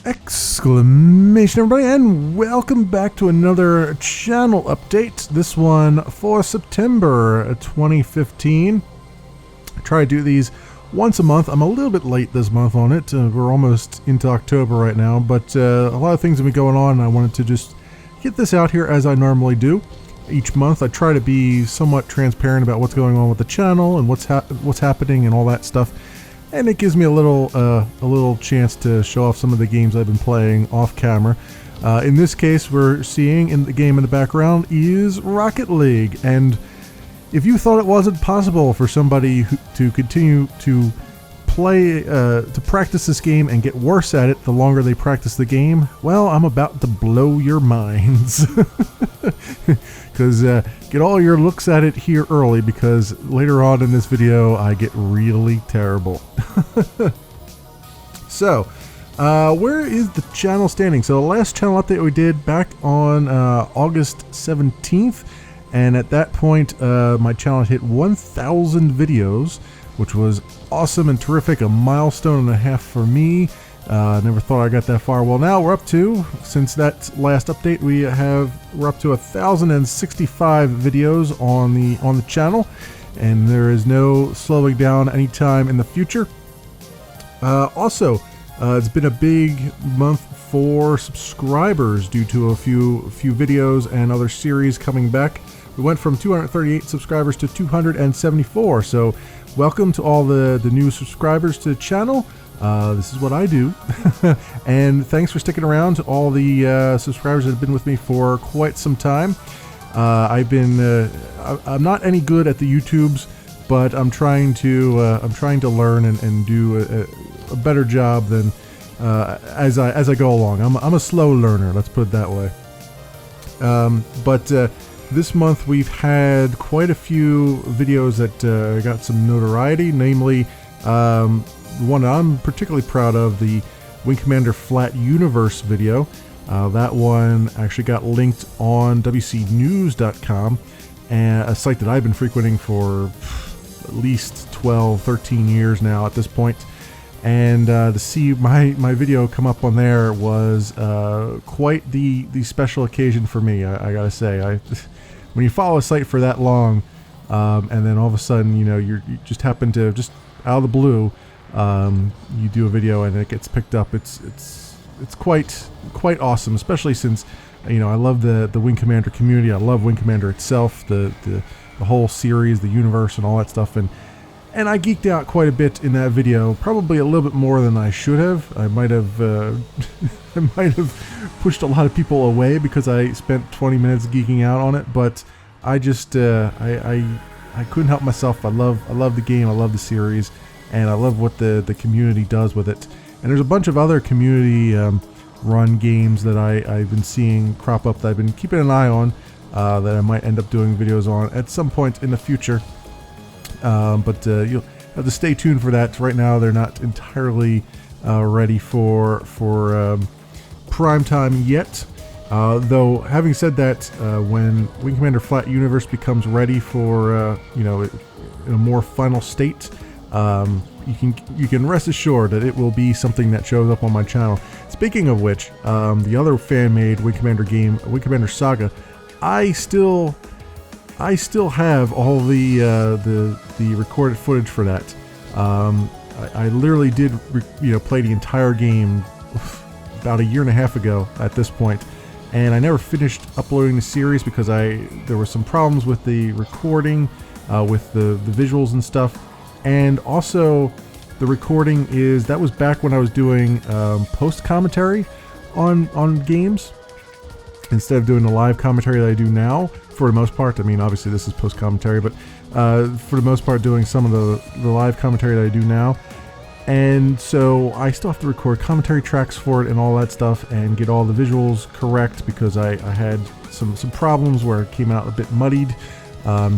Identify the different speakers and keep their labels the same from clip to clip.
Speaker 1: Exclamation everybody, and welcome back to another channel update. This one for September 2015. I try to do these once a month. I'm a little bit late this month on it. We're almost into October right now, but a lot of things have been going on, and I wanted to just get this out here as I normally do. Each month I try to be somewhat transparent about what's going on with the channel and what's happening and all that stuff. And it gives me a little chance to show off some of the games I've been playing off camera. In this case, we're seeing in the game in the background is Rocket League. And if you thought it wasn't possible for somebody to continue to play, to practice this game and get worse at it the longer they practice the game, well, I'm about to blow your minds. Because get all your looks at it here early, because later on in this video I get really terrible. So where is the channel standing? So the last channel update we did back on August 17th, and at that point my channel hit 1,000 videos, which was awesome and terrific, a milestone and a half for me. Never thought I got that far. Well, now we're up to, since that last update, we're up to 1,065 videos on the channel, and there is no slowing down anytime in the future. Also, it's been a big month for subscribers due to a few videos and other series coming back. We went from 238 subscribers to 274. So, welcome to all the new subscribers to the channel. This is what I do. And thanks for sticking around to all the subscribers that have been with me for quite some time. I'm not any good at the YouTubes, but I'm trying to learn and do a better job than as I go along. I'm a slow learner, let's put it that way. But this month we've had quite a few videos that got some notoriety, namely the one I'm particularly proud of, the Wing Commander Flat Universe video. That one actually got linked on WCnews.com, and a site that I've been frequenting for at least 12, 13 years now at this point. And to see my video come up on there was quite the special occasion for me, I gotta say. When you follow a site for that long, and then all of a sudden, you just happen to, just out of the blue, you do a video and it gets picked up. It's quite awesome, especially since I love the Wing Commander community. I love Wing Commander itself, the whole series, the universe, and all that stuff. And I geeked out quite a bit in that video, probably a little bit more than I should have. I might have I might have pushed a lot of people away because I spent 20 minutes geeking out on it. But I just I couldn't help myself. I love the game. I love the series. And I love what the community does with it. And there's a bunch of other community run games that I've been seeing crop up that I've been keeping an eye on, that I might end up doing videos on at some point in the future. But you'll have to stay tuned for that. Right now they're not entirely ready for prime time yet. Though having said that, when Wing Commander Flat Universe becomes ready for in a more final state, you can rest assured that it will be something that shows up on my channel. Speaking of which, the other fan-made Wing Commander game, Wing Commander Saga, I still have all the recorded footage for that. I literally did play the entire game about a year and a half ago at this point, and I never finished uploading the series because there were some problems with the recording, with the visuals and stuff. And also, the recording that was back when I was doing post commentary on games instead of doing the live commentary that I do now. For the most part, I mean, obviously this is post commentary, but for the most part, doing some of the live commentary that I do now. And so I still have to record commentary tracks for it and all that stuff, and get all the visuals correct because I had some problems where it came out a bit muddied.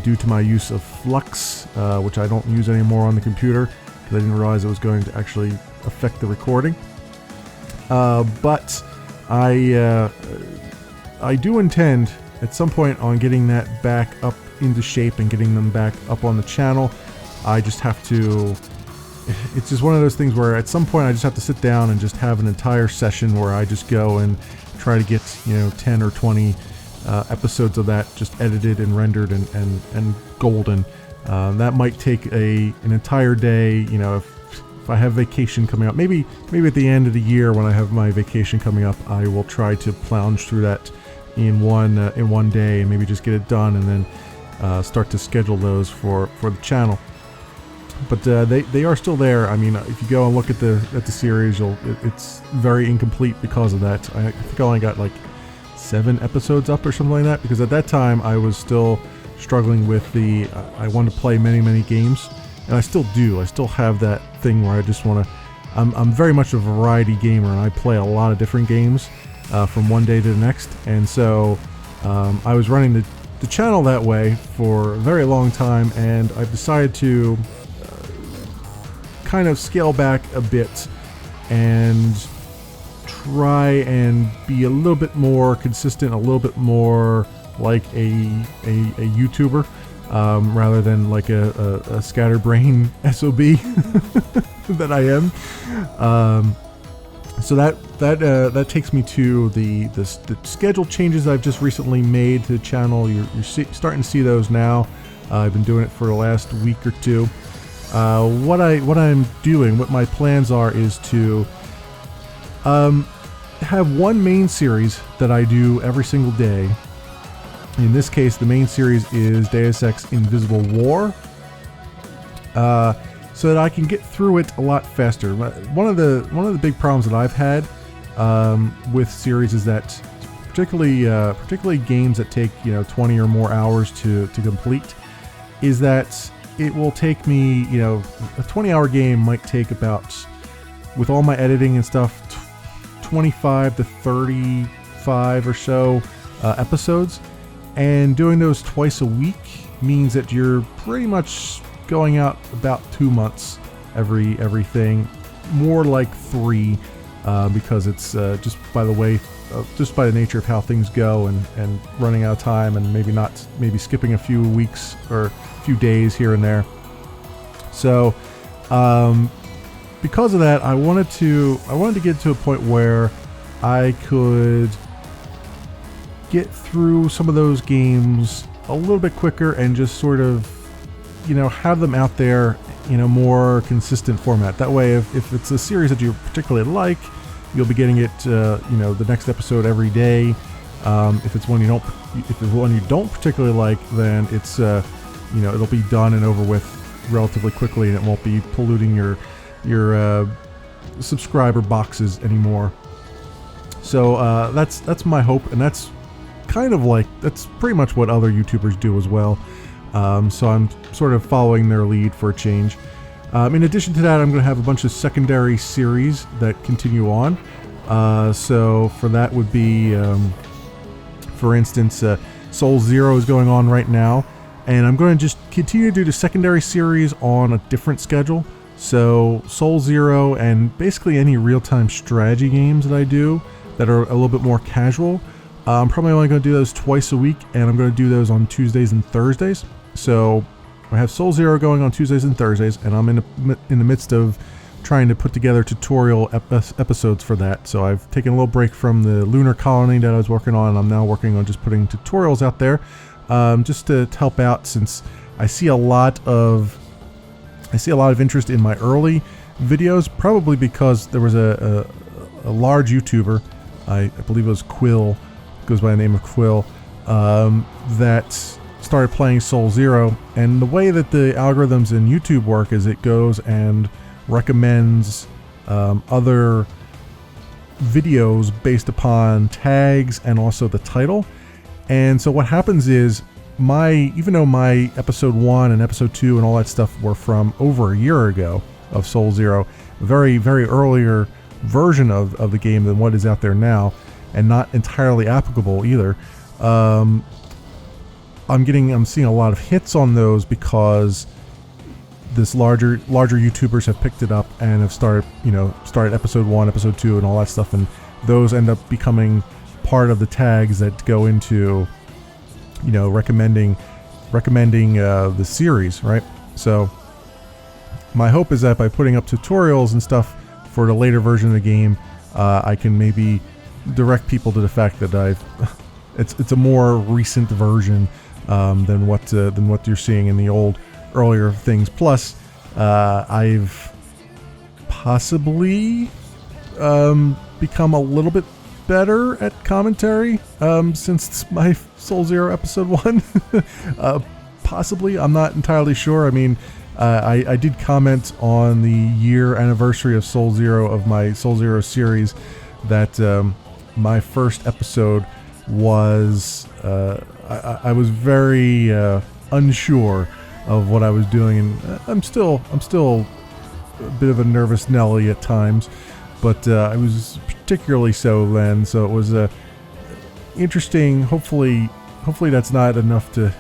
Speaker 1: Due to my use of Flux, which I don't use anymore on the computer because I didn't realize it was going to actually affect the recording. But I do intend at some point on getting that back up into shape and getting them back up on the channel. I just have to it's just one of those things where at some point I just have to sit down and just have an entire session where I just go and try to get 10 or 20 episodes of that just edited and rendered and golden. That might take an entire day. If I have vacation coming up, maybe at the end of the year when I have my vacation coming up, I will try to plunge through that in one day and maybe just get it done, and then start to schedule those for the channel. But they are still there. I mean, if you go and look at the series, it's very incomplete because of that. I think I only got like 7 episodes up or something like that, because at that time I was still struggling with I wanted to play many games, and I still do. I still have that thing where I just want to. I'm very much a variety gamer, and I play a lot of different games from one day to the next, and so I was running the channel that way for a very long time, and I've decided to kind of scale back a bit and try and be a little bit more consistent, a little bit more like a YouTuber, rather than like a scatterbrain SOB that I am. So that takes me to the schedule changes I've just recently made to the channel. You're starting to see those now. I've been doing it for the last week or two. What I'm doing, what my plans are, is to have one main series that I do every single day. In this case, the main series is Deus Ex Invisible War, so that I can get through it a lot faster. One of the big problems that I've had with series is that, particularly games that take 20 or more hours to complete, is that it will take me, a 20-hour game might take about, with all my editing and stuff, 25 to 35 or so episodes. And doing those twice a week means that you're pretty much going out about 2 months everything, more like 3, because it's just by the nature of how things go, and running out of time, and maybe skipping a few weeks or a few days here and there. So because of that, I wanted to get to a point where I could get through some of those games a little bit quicker and just sort of have them out there in a more consistent format. That way, if it's a series that you particularly like, you'll be getting it the next episode every day. If it's one you don't particularly like, then it's it'll be done and over with relatively quickly, and it won't be polluting your subscriber boxes anymore. So that's my hope, and that's pretty much what other YouTubers do as well. So I'm sort of following their lead for a change. In addition to that, I'm going to have a bunch of secondary series that continue on. So for that would be, for instance, Soul Zero is going on right now, and I'm going to just continue to do the secondary series on a different schedule. So Soul Zero and basically any real-time strategy games that I do that are a little bit more casual, I'm probably only going to do those twice a week, and I'm going to do those on Tuesdays and Thursdays. So I have Soul Zero going on Tuesdays and Thursdays, and I'm in the midst of trying to put together tutorial episodes for that. So I've taken a little break from the lunar colony that I was working on, and I'm now working on just putting tutorials out there, just to help out, since I see a lot of interest in my early videos, probably because there was a large YouTuber, I believe it was Quill, goes by the name of Quill, that started playing Soul Zero, and the way that the algorithms in YouTube work is it goes and recommends other videos based upon tags and also the title. And so what happens is, even though my episode 1 and episode 2 and all that stuff were from over a year ago of Soul Zero, a very, very earlier version of the game than what is out there now, and not entirely applicable either, I'm seeing a lot of hits on those because this larger YouTubers have picked it up and have started episode 1, episode 2, and all that stuff, and those end up becoming part of the tags that go into recommending the series, right? So my hope is that by putting up tutorials and stuff for the later version of the game, I can maybe direct people to the fact that it's a more recent version than what you're seeing in the earlier things. Plus, I've possibly become a little bit better at commentary since my Soul Zero episode 1. Possibly, I'm not entirely sure. I mean, I did comment on the year anniversary of Soul Zero, of my Soul Zero series, that my first episode was I was very unsure of what I was doing, and I'm still a bit of a nervous Nelly at times, but I was particularly so then. So it was interesting. Hopefully that's not enough to.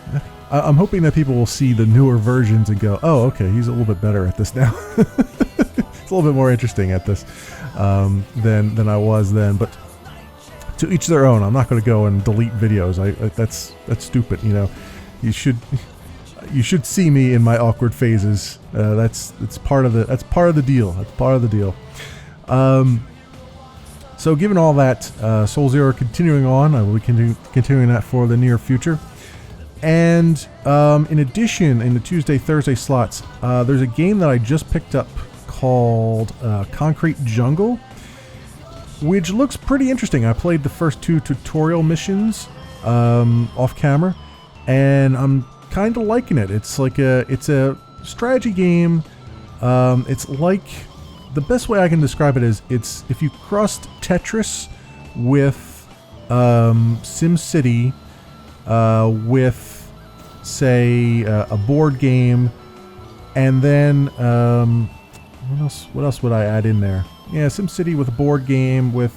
Speaker 1: I'm hoping that people will see the newer versions and go, "Oh, okay, he's a little bit better at this now." It's a little bit more interesting at this than I was then. But to each their own. I'm not going to go and delete videos. That's stupid. You know, you should see me in my awkward phases. That's part of the deal. That's part of the deal. So given all that, Soul Zero continuing on, I will be continuing that for the near future. And in addition, in the Tuesday, Thursday slots, there's a game that I just picked up called Concrete Jungle, which looks pretty interesting. I played the first 2 tutorial missions off camera, and I'm kind of liking it. It's a strategy game. It's like, the best way I can describe it is, it's if you crossed Tetris with SimCity with, say, a board game, and then what else would I add in there? Yeah, SimCity with a board game with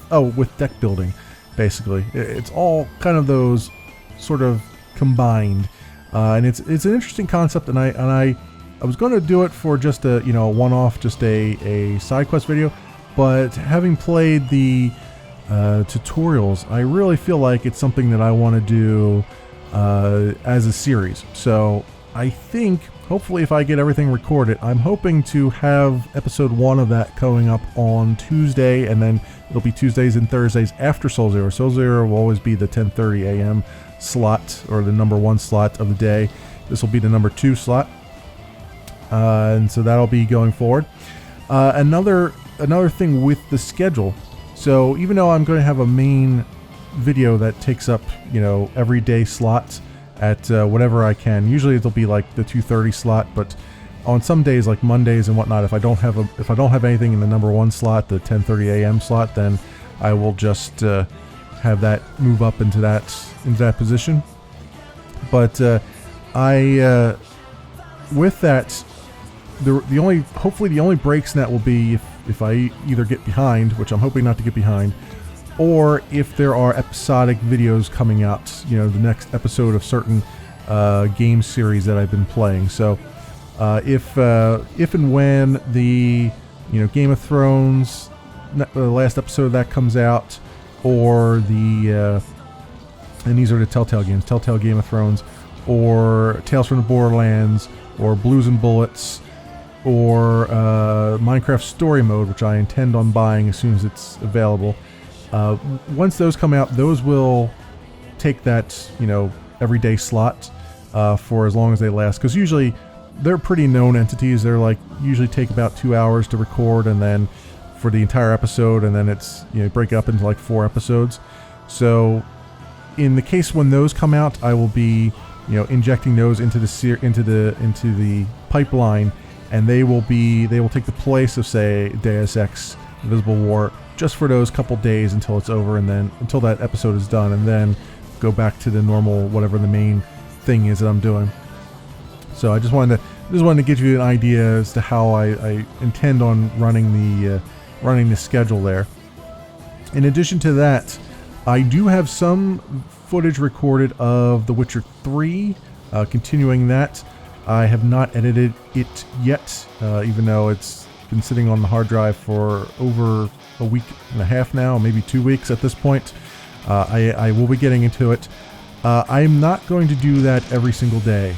Speaker 1: deck building, basically. It's all kind of those sort of combined, and it's an interesting concept. And I was going to do it for just a one-off, just a side quest video, but having played the tutorials, I really feel like it's something that I want to do as a series. So I think, hopefully, if I get everything recorded, I'm hoping to have episode 1 of that going up on Tuesday, and then it'll be Tuesdays and Thursdays after Soul Zero. Soul Zero will always be the 10:30 a.m. slot, or the number 1 slot of the day. This will be the number 2 slot, and so that'll be going forward. Another thing with the schedule. So even though I'm going to have a main video that takes up every day slot at whatever I can. Usually it'll be like the 2:30 slot, but on some days, like Mondays and whatnot, if I don't have anything in the number 1 slot, the 10:30 a.m. slot, then I will just have that move up into that position. But with that, hopefully the only breaks in that will be if I either get behind, which I'm hoping not to get behind, or if there are episodic videos coming out, the next episode of certain game series that I've been playing. So if and when the Game of Thrones, the last episode of that comes out, or and these are the Telltale games, Telltale Game of Thrones, or Tales from the Borderlands, or Blues and Bullets, or Minecraft Story Mode, which I intend on buying as soon as it's available. Once those come out, those will take that everyday slot for as long as they last, because usually they're pretty known entities. They're usually take about 2 hours to record, and then for the entire episode, and then it's break it up into 4 episodes. So in the case when those come out, I will be injecting those into the pipeline, and they will take the place of, say, Deus Ex Invisible War, just for those couple days until it's over, and then until that episode is done, and then go back to the normal, whatever the main thing is that I'm doing. So I just wanted to give you an idea as to how I intend on running the schedule there. In addition to that, I do have some footage recorded of The Witcher 3, continuing that. I have not edited it yet, even though it's been sitting on the hard drive for over a week and a half now, maybe 2 weeks at this point. I will be getting into it. I'm not going to do that every single day,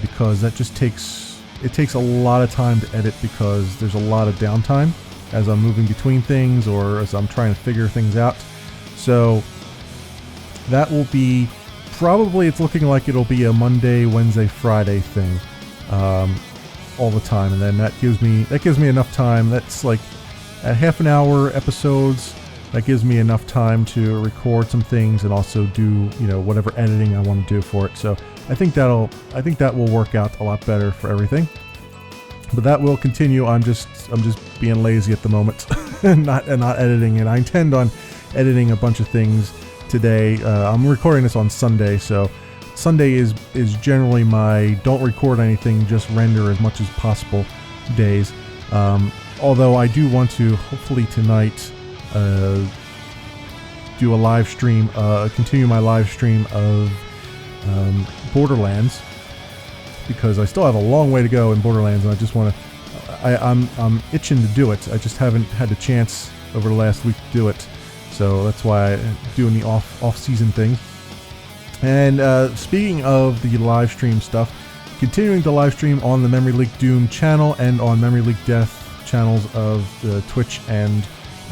Speaker 1: because that just takes it takes a lot of time to edit because there's a lot of downtime as I'm moving between things or as I'm trying to figure things out. So that will be probably, it's looking like it'll be a Monday, Wednesday, Friday thing all the time, and then that gives me enough time. That's like at half an hour episodes. That gives me enough time to record some things and also do, you know, whatever editing I want to do for it. So I think that will work out a lot better for everything. But that will continue. I'm just being lazy at the moment and not editing it. I intend on editing a bunch of things today. I'm recording this on Sunday, so Sunday is generally my don't record anything, just render as much as possible days. Although I do want to hopefully tonight do a live stream, continue my live stream of Borderlands, because I still have a long way to go in Borderlands, and I just want to. I'm itching to do it. I just haven't had the chance over the last week to do it, so that's why I'm doing the off-season thing. And speaking of the live stream stuff, continuing to live stream on the Memory Leak Doom channel and on Memory Leak Death channels of Twitch and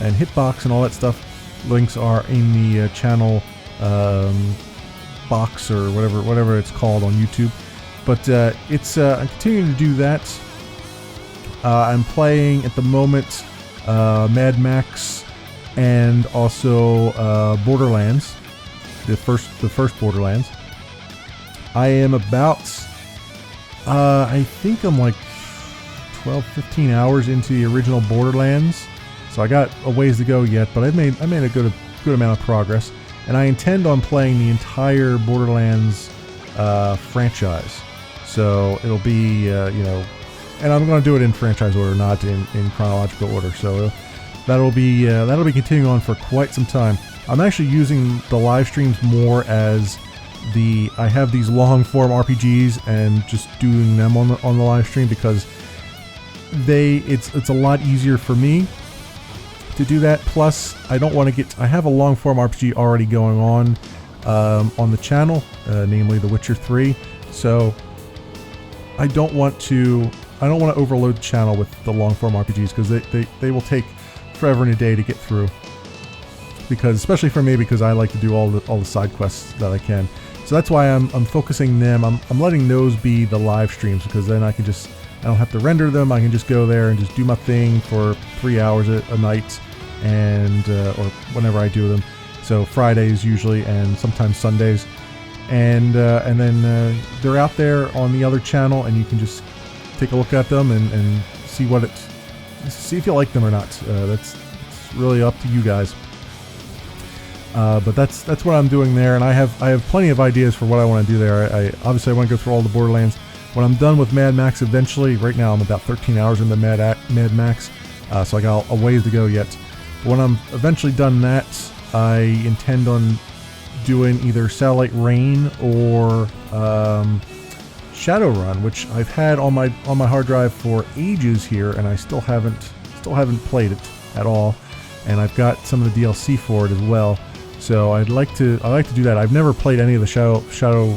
Speaker 1: Hitbox and all that stuff. Links are in the channel box or whatever it's called on YouTube. But I'm continuing to do that. I'm playing at the moment Mad Max and also Borderlands, the first Borderlands. I am about I think I'm like 12-15 hours into the original Borderlands, so I got a ways to go yet, but I made a good amount of progress, and I intend on playing the entire Borderlands franchise. So it'll be you know, and I'm going to do it in franchise order, not in chronological order. So that'll be continuing on for quite some time. I'm actually using the live streams more as I have these long form RPGs and just doing them on the live stream, because it's a lot easier for me to do that. Plus, I don't want to I have a long form RPG already going on the channel, namely The Witcher 3. So I don't want to overload the channel with the long form RPGs, because they will take forever and a day to get through. Because especially for me, because I like to do all the side quests that I can. So that's why I'm focusing them. I'm letting those be the live streams, because then I don't have to render them. I can just go there and just do my thing for 3 hours a night, and or whenever I do them. So Fridays usually, and sometimes Sundays, and then they're out there on the other channel, and you can just take a look at them and see if you like them or not. That's really up to you guys. But that's what I'm doing there, and I have plenty of ideas for what I want to do there. I obviously want to go through all the Borderlands. When I'm done with Mad Max eventually, right now I'm about 13 hours into Mad Max, so I got a ways to go yet. But when I'm eventually done that, I intend on doing either Satellite Rain or Shadowrun, which I've had on my hard drive for ages here, and I still haven't played it at all. And I've got some of the DLC for it as well. So I'd like to do that. I've never played any of the Shadow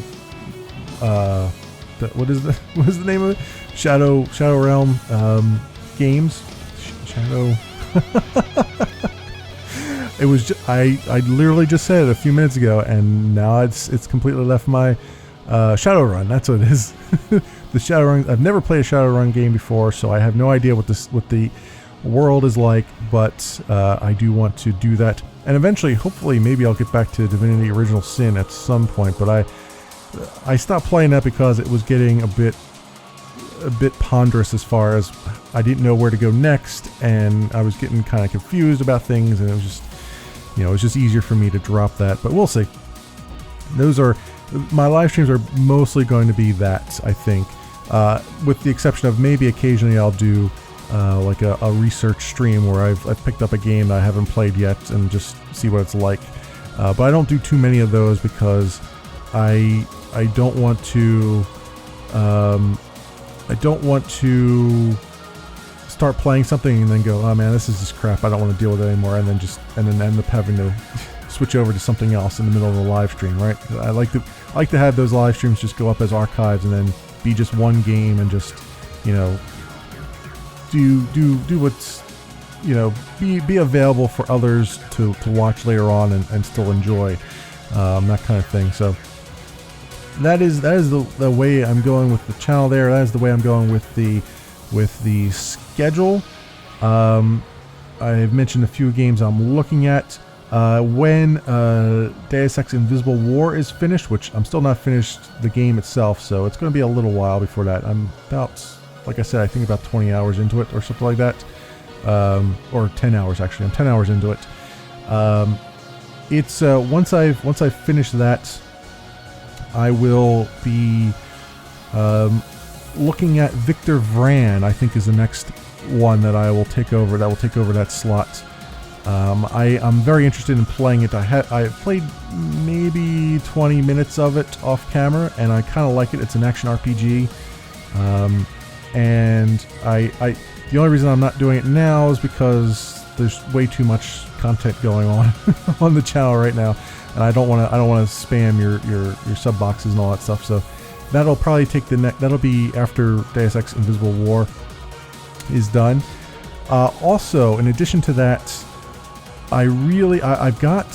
Speaker 1: what is the name of it? Shadow Realm games. Shadow. It was I literally just said it a few minutes ago, and now it's completely left my Shadowrun. That's what it is. The Shadowrun. I've never played a Shadowrun game before, so I have no idea what the world is like. But I do want to do that, and eventually, hopefully, maybe I'll get back to Divinity: Original Sin at some point. But I stopped playing that because it was getting a bit ponderous as far as I didn't know where to go next, and I was getting kind of confused about things, and it was just, you know, it was just easier for me to drop that. But we'll see. My live streams are mostly going to be that, I think, with the exception of maybe occasionally I'll do like a research stream where I've picked up a game that I haven't played yet and just see what it's like. But I don't do too many of those because I don't want to start playing something and then go, oh man, this is just crap, I don't want to deal with it anymore, and then end up having to switch over to something else in the middle of the live stream, right? I like to have those live streams just go up as archives and then be just one game and just you know, do what's, you know, be available for others to watch later on and still enjoy, that kind of thing. So that is the way I'm going with the channel there. That is the way I'm going with the schedule. I've mentioned a few games I'm looking at. When Deus Ex Invisible War is finished, which I'm still not finished the game itself, so it's going to be a little while before that. I'm about, like I said, I think about 20 hours into it or something like that. Or 10 hours actually. I'm 10 hours into it. It's once I've finished that, I will be looking at Victor Vran. I think is the next one that I will take over. That will take over that slot. I'm very interested in playing it. I played maybe 20 minutes of it off camera, and I kind of like it. It's an action RPG, and the only reason I'm not doing it now is because there's way too much content going on on the channel right now, and I don't want to spam your sub boxes and all that stuff. So that'll probably take that'll be after Deus Ex Invisible War is done. Also, in addition to that, I got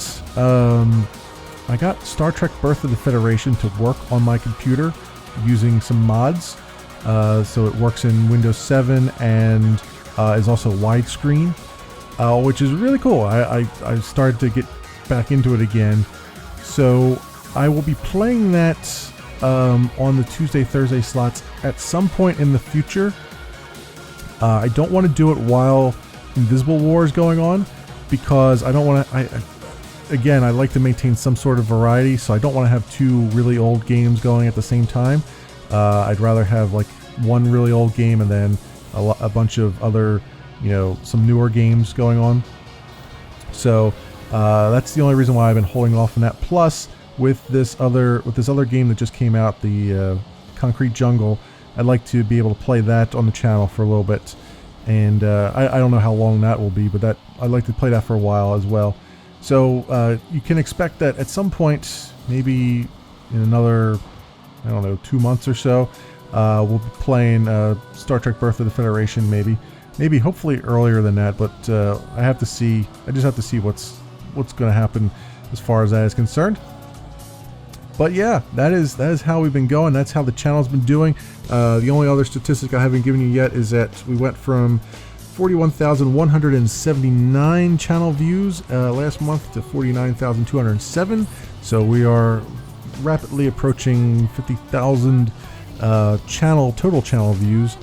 Speaker 1: Star Trek Birth of the Federation to work on my computer using some mods. So it works in Windows 7 and is also widescreen, which is really cool. I started to get back into it again. So I will be playing that on the Tuesday, Thursday slots at some point in the future. I don't want to do it while Invisible War is going on, because I don't want to, again, I like to maintain some sort of variety, so I don't want to have two really old games going at the same time. I'd rather have like one really old game and then a bunch of other, you know, some newer games going on. So that's the only reason why I've been holding off on that. Plus, with this other game that just came out, the Concrete Jungle, I'd like to be able to play that on the channel for a little bit. And I don't know how long that will be, but I'd like to play that for a while as well. So you can expect that at some point, maybe in another, I don't know, 2 months or so, we'll be playing Star Trek Birth of the Federation, maybe hopefully earlier than that, but I just have to see what's going to happen as far as that is concerned. But yeah, that is how we've been going. That's how the channel's been doing. The only other statistic I haven't given you yet is that we went from 41,179 channel views last month to 49,207. So we are rapidly approaching 50,000 total channel views.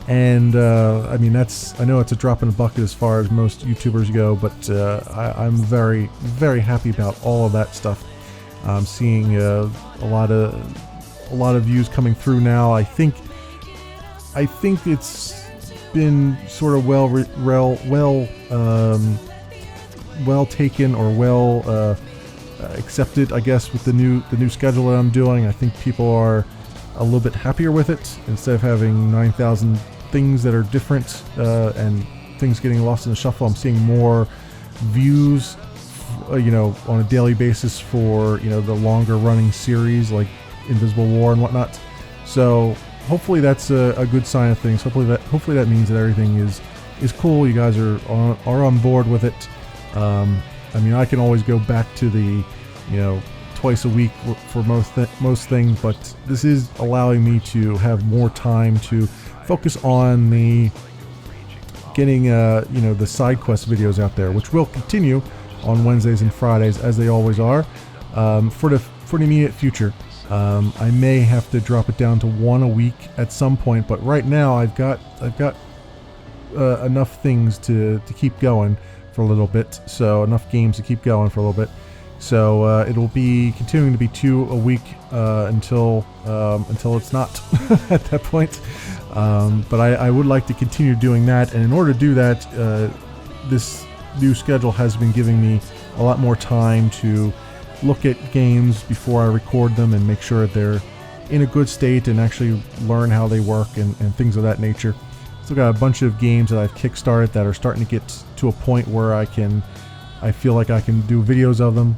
Speaker 1: And I mean, I know it's a drop in the bucket as far as most YouTubers go, but I'm very, very happy about all of that stuff. I'm seeing a lot of views coming through now. I think it's been sort of well taken, or well accepted, I guess, with the new schedule that I'm doing. I think people are a little bit happier with it. Instead of having 9,000 things that are different and things getting lost in the shuffle, I'm seeing more views, you know, on a daily basis for, you know, the longer running series like Invisible War and whatnot. So hopefully that's a good sign of things. Hopefully that means that everything is cool. You guys are on board with it. I mean, I can always go back to the, you know, twice a week for most things, but this is allowing me to have more time to focus on the getting you know, the side quest videos out there, which will continue on Wednesdays and Fridays as they always are, for the immediate future. I may have to drop it down to one a week at some point, but right now I've got enough things to keep going for a little bit, so enough games to keep going for a little bit. So it'll be continuing to be 2 a week until it's not at that point. But I would like to continue doing that, and in order to do that, this new schedule has been giving me a lot more time to look at games before I record them and make sure that they're in a good state and actually learn how they work and things of that nature. Still got a bunch of games that I've kickstarted that are starting to get to a point where I feel like I can do videos of them,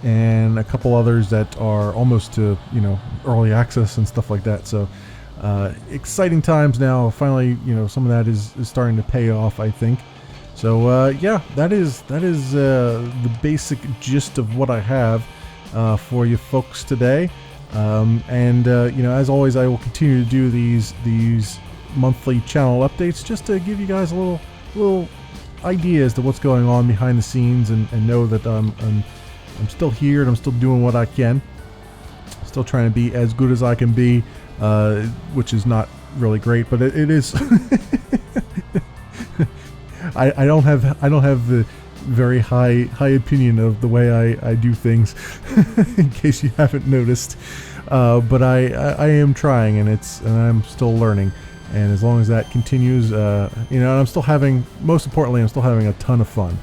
Speaker 1: and a couple others that are almost to, you know, early access and stuff like that. So Exciting times now. Finally, some of that is starting to pay off, I think. So yeah, that is the basic gist of what I have for you folks today. As always, I will continue to do these monthly channel updates just to give you guys a little idea as to what's going on behind the scenes, and know that I'm still here and I'm still doing what I can. Still trying to be as good as I can be, which is not really great, but it is. I don't have the very high opinion of the way I do things, in case you haven't noticed. But I am trying, and I'm still learning. And as long as that continues, and I'm still most importantly, I'm still having a ton of fun.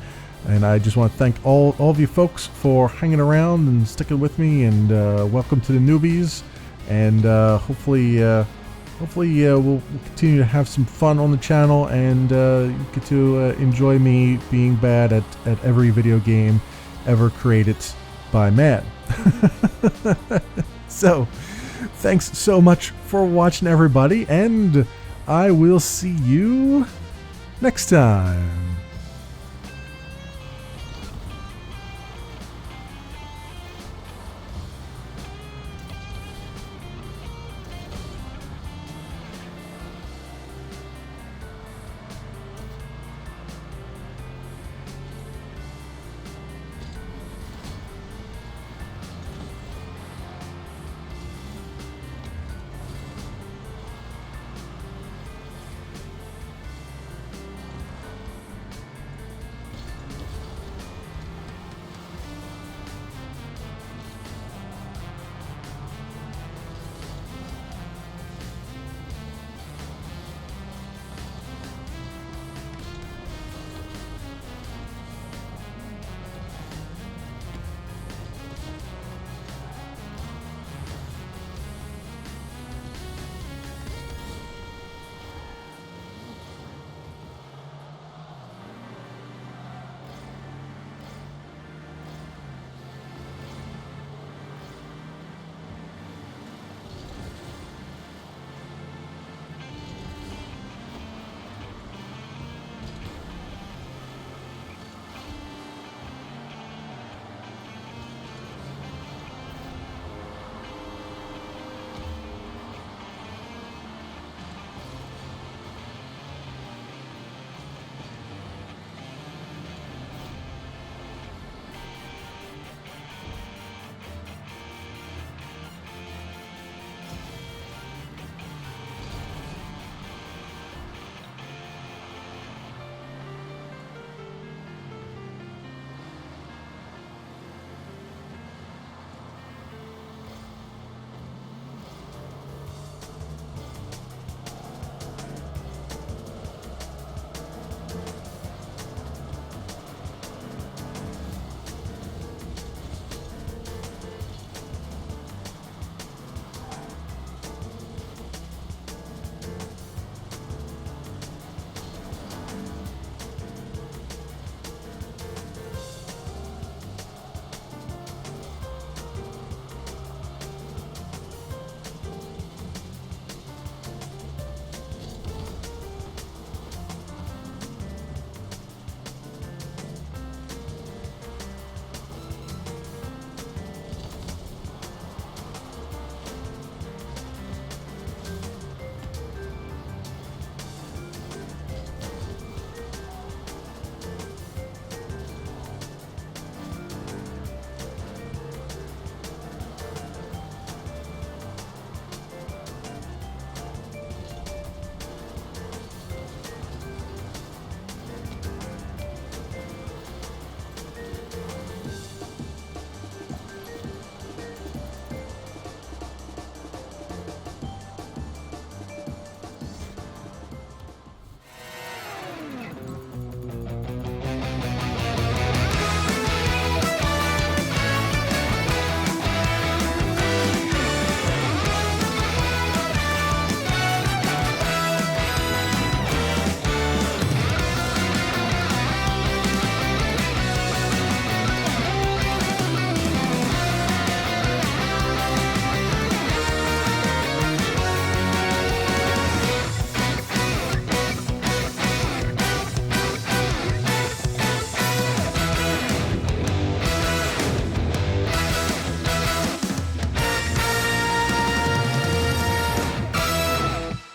Speaker 1: And I just want to thank all of you folks for hanging around and sticking with me, and welcome to the newbies. And hopefully we'll continue to have some fun on the channel, and get to enjoy me being bad at every video game ever created by man. So, thanks so much for watching, everybody, and I will see you next time.